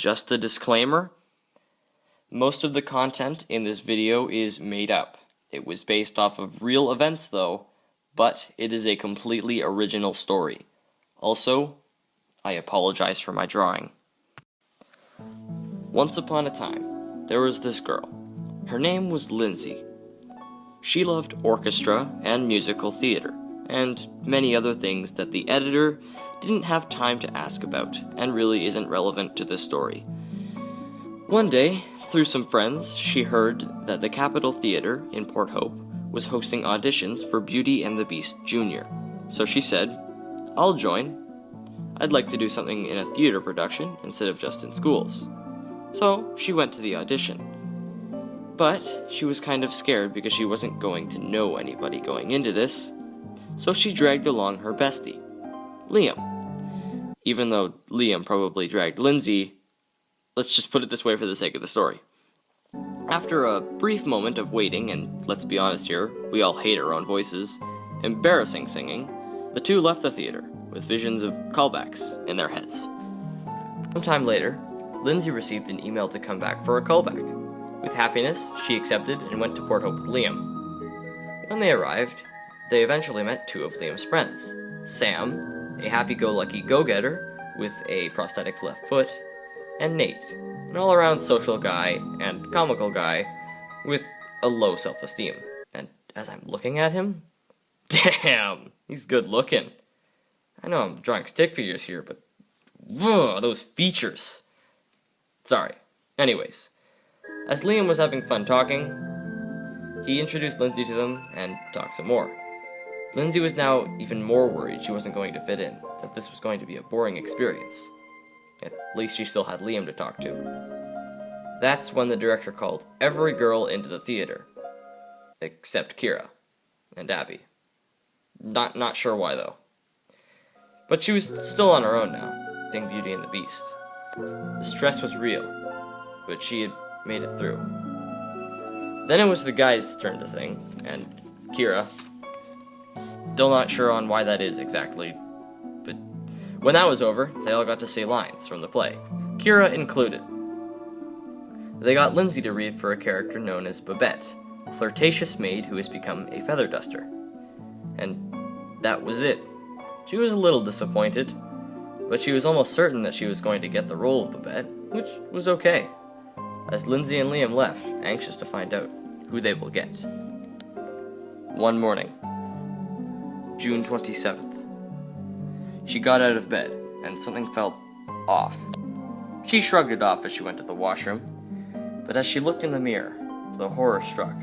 Just a disclaimer, most of the content in this video is made up. It was based off of real events though, but it is a completely original story. Also, I apologize for my drawing. Once upon a time, there was this girl. Her name was Lindsay. She loved orchestra and musical theater, and many other things that the editor didn't have time to ask about, and really isn't relevant to this story. One day, through some friends, she heard that the Capitol Theater in Port Hope was hosting auditions for Beauty and the Beast Jr. So she said, "I'll join. I'd like to do something in a theater production instead of just in schools." So she went to the audition. But she was kind of scared because she wasn't going to know anybody going into this, so she dragged along her bestie, Liam. Even though Liam probably dragged Lindsay, let's just put it this way for the sake of the story. After a brief moment of waiting, and let's be honest here, we all hate our own voices, embarrassing singing, the two left the theater with visions of callbacks in their heads. Sometime later, Lindsay received an email to come back for a callback. With happiness, she accepted and went to Port Hope with Liam. When they arrived, they eventually met two of Liam's friends, Sam, a happy-go-lucky go-getter with a prosthetic left foot, and Nate, an all-around social guy and comical guy with a low self-esteem. And as I'm looking at him, damn, he's good-looking. I know I'm drawing stick figures here, but whoa, those features. Sorry. Anyways, as Liam was having fun talking, he introduced Lindsay to them and talked some more. Lindsay was now even more worried she wasn't going to fit in, that this was going to be a boring experience. At least she still had Liam to talk to. That's when the director called every girl into the theater, except Kira and Abby. Not sure why though. But she was still on her own now, seeing Beauty and the Beast. The stress was real, but she had made it through. Then it was the guys' turn to sing, and Kira. Still not sure on why that is exactly, but when that was over, they all got to say lines from the play, Kira included. They got Lindsay to read for a character known as Babette, a flirtatious maid who has become a feather duster. And that was it. She was a little disappointed, but she was almost certain that she was going to get the role of Babette, which was okay, as Lindsay and Liam left, anxious to find out who they will get. One morning, June 27th. She got out of bed, and something felt off. She shrugged it off as she went to the washroom, but as she looked in the mirror, the horror struck,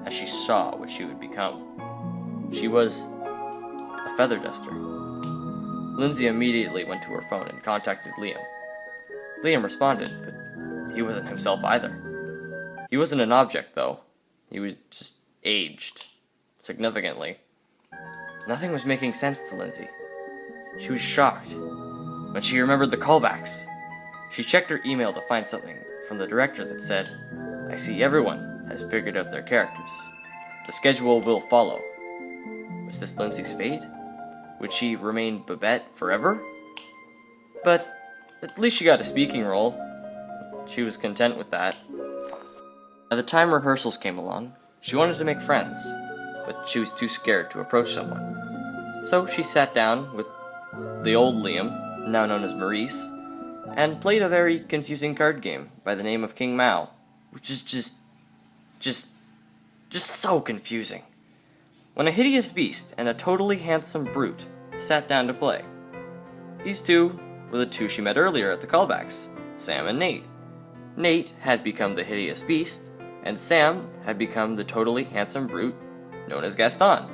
as she saw what she would become. She was a feather duster. Lindsay immediately went to her phone and contacted Liam. Liam responded, but he wasn't himself either. He wasn't an object, though. He was just aged, significantly. Nothing was making sense to Lindsay. She was shocked when she remembered the callbacks. She checked her email to find something from the director that said, "I see everyone has figured out their characters. The schedule will follow." Was this Lindsay's fate? Would she remain Babette forever? But at least she got a speaking role. She was content with that. By the time rehearsals came along, she wanted to make friends, but she was too scared to approach someone. So she sat down with the old Liam, now known as Maurice, and played a very confusing card game by the name of King Mao, which is just so confusing. When a hideous beast and a totally handsome brute sat down to play. These two were the two she met earlier at the callbacks, Sam and Nate. Nate had become the hideous beast, and Sam had become the totally handsome brute known as Gaston.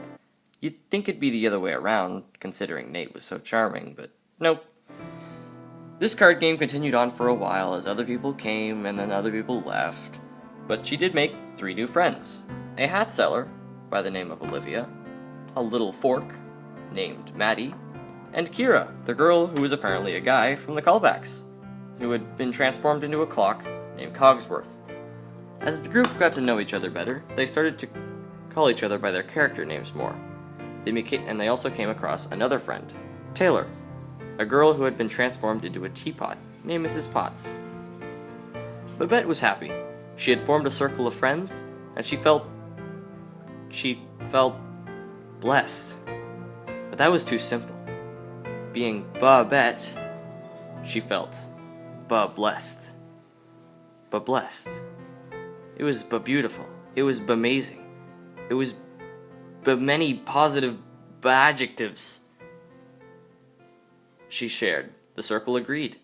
You'd think it'd be the other way around, considering Nate was so charming, but nope. This card game continued on for a while as other people came and then other people left, but she did make 3 new friends. A hat seller by the name of Olivia, a little fork named Maddie, and Kira, the girl who was apparently a guy from the callbacks, who had been transformed into a clock named Cogsworth. As the group got to know each other better, they started to call each other by their character names more. They also came across another friend, Taylor, a girl who had been transformed into a teapot named Mrs. Potts. Babette was happy. She had formed a circle of friends, and she felt blessed. But that was too simple. Being Babette, she felt blessed. Blessed. It was beautiful. It was amazing. It was many positive adjectives. She shared. The circle agreed.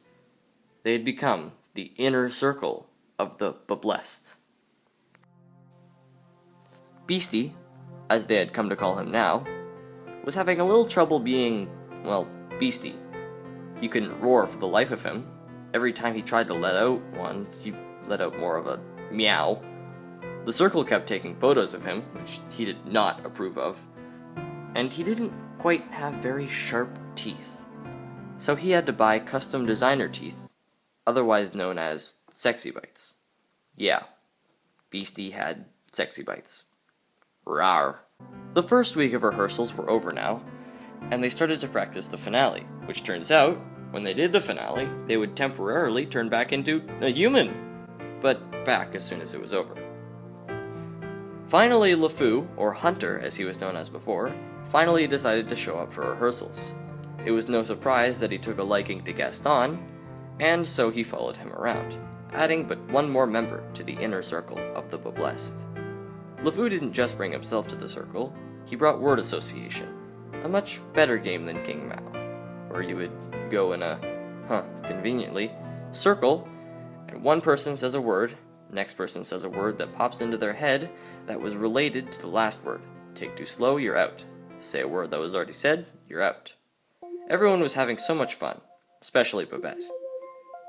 They had become the inner circle of the blessed. Beastie, as they had come to call him now, was having a little trouble being, well, Beastie. He couldn't roar for the life of him. Every time he tried to let out one, he let out more of a meow. The circle kept taking photos of him, which he did not approve of, and he didn't quite have very sharp teeth. So he had to buy custom designer teeth, otherwise known as sexy bites. Yeah, Beastie had sexy bites. Rawr. The first week of rehearsals were over now, and they started to practice the finale, which turns out, when they did the finale, they would temporarily turn back into a human, but back as soon as it was over. Finally, LeFou, or Hunter as he was known as before, finally decided to show up for rehearsals. It was no surprise that he took a liking to Gaston, and so he followed him around, adding but one more member to the inner circle of the Bablessed. LeFou didn't just bring himself to the circle, he brought word association, a much better game than King Mao, where you would go in a, conveniently, circle, and one person says a word, next person says a word that pops into their head that was related to the last word. Take too slow, you're out. Say a word that was already said, you're out. Everyone was having so much fun, especially Babette.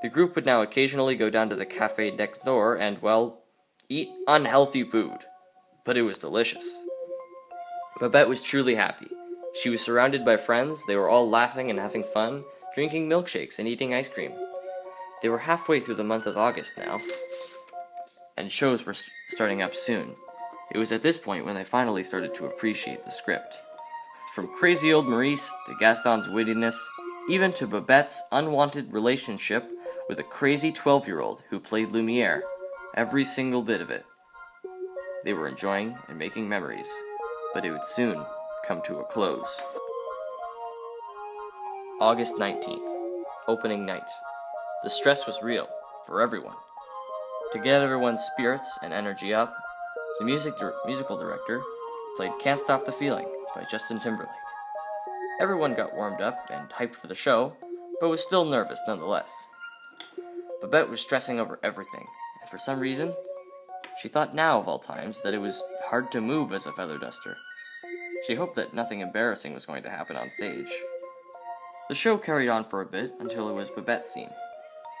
The group would now occasionally go down to the cafe next door and, well, eat unhealthy food. But it was delicious. Babette was truly happy. She was surrounded by friends, they were all laughing and having fun, drinking milkshakes and eating ice cream. They were halfway through the month of August now, and shows were starting up soon. It was at this point when they finally started to appreciate the script. From crazy old Maurice to Gaston's wittiness, even to Babette's unwanted relationship with a crazy 12-year-old who played Lumiere, every single bit of it. They were enjoying and making memories, but it would soon come to a close. August 19th, opening night. The stress was real, for everyone. To get everyone's spirits and energy up, the musical director played Can't Stop the Feeling by Justin Timberlake. Everyone got warmed up and hyped for the show, but was still nervous nonetheless. Babette was stressing over everything, and for some reason, she thought now of all times that it was hard to move as a feather duster. She hoped that nothing embarrassing was going to happen on stage. The show carried on for a bit until it was Babette's scene.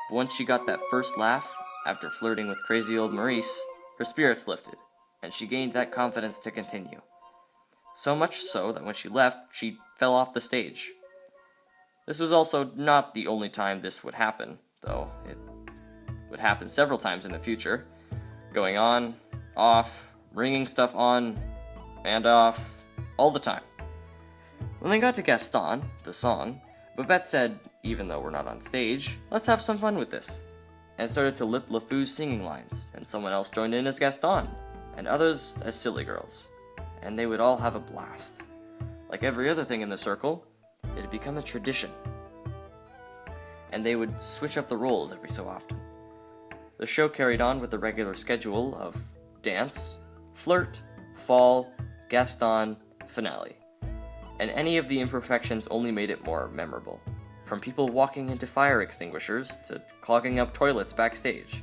But once she got that first laugh, after flirting with crazy old Maurice, her spirits lifted, and she gained that confidence to continue. So much so that when she left, she fell off the stage. This was also not the only time this would happen, though it would happen several times in the future. Going on, off, ringing stuff on, and off, all the time. When they got to Gaston, the song, Babette said, even though we're not on stage, let's have some fun with this, and started to lip LeFou's singing lines, and someone else joined in as Gaston, and others as silly girls, and they would all have a blast. Like every other thing in the circle, it had become a tradition, and they would switch up the roles every so often. The show carried on with the regular schedule of dance, flirt, fall, Gaston, finale. And any of the imperfections only made it more memorable. From people walking into fire extinguishers to clogging up toilets backstage.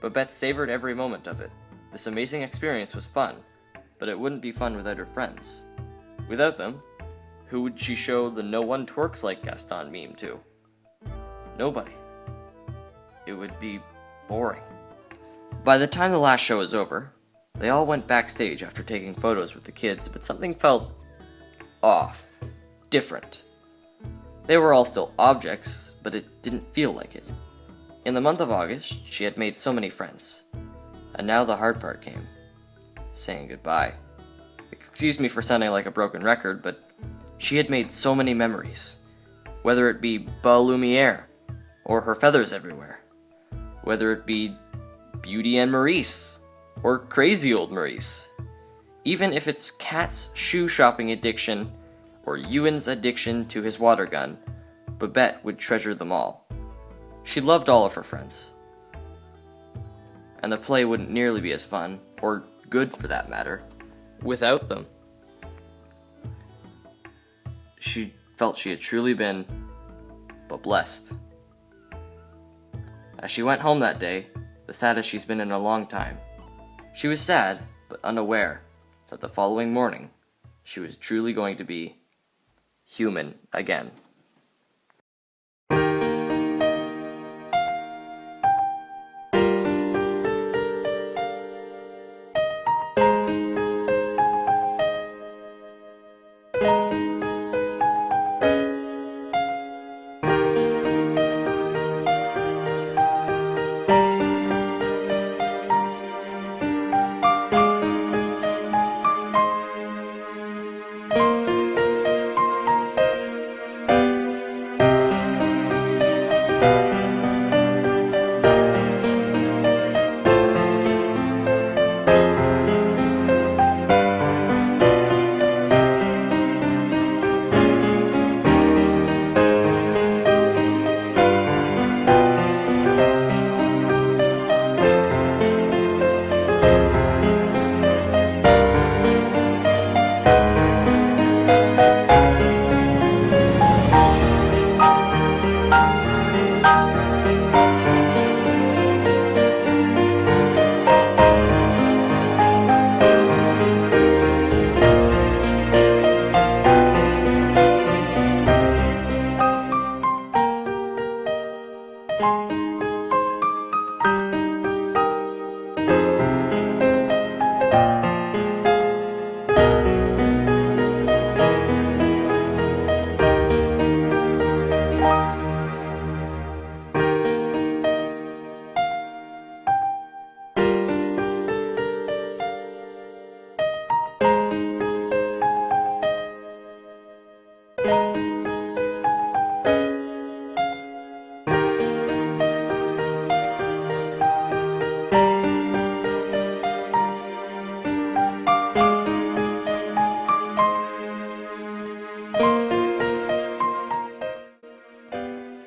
Babette savored every moment of it. This amazing experience was fun, but it wouldn't be fun without her friends. Without them, who would she show the no one twerks like Gaston meme to? Nobody. It would be boring. By the time the last show was over, they all went backstage after taking photos with the kids, but something felt off, different. They were all still objects, but it didn't feel like it. In the month of August, she had made so many friends. And now the hard part came. Saying goodbye. Excuse me for sounding like a broken record, but she had made so many memories. Whether it be Lumiere, or her feathers everywhere. Whether it be Beauty and Maurice, or Crazy Old Maurice. Even if it's Kat's shoe shopping addiction, or Ewan's addiction to his water gun, Babette would treasure them all. She loved all of her friends. And the play wouldn't nearly be as fun, or good for that matter, without them. She felt she had truly been blessed. As she went home that day, the saddest she's been in a long time, she was sad but unaware that the following morning she was truly going to be human again.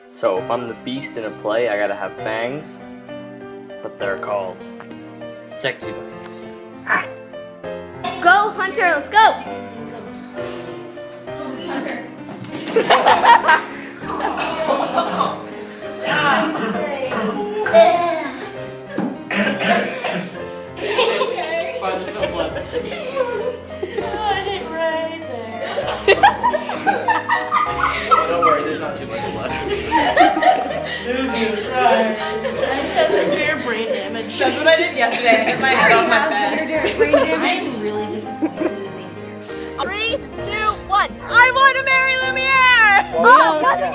So if I'm the beast in a play, I gotta have bangs, but they're called sexy bangs. Go, Hunter, let's go! It's fine, there's no blood. Got it right there. Oh, don't worry, there's not too much blood. Right. I just have severe brain damage. That's what I did yesterday. I hit my head off my bed. Brain damage. I'm really disappointed in these stairs. 3, 2, 1. I want to marry Lumiere! Oh, that's your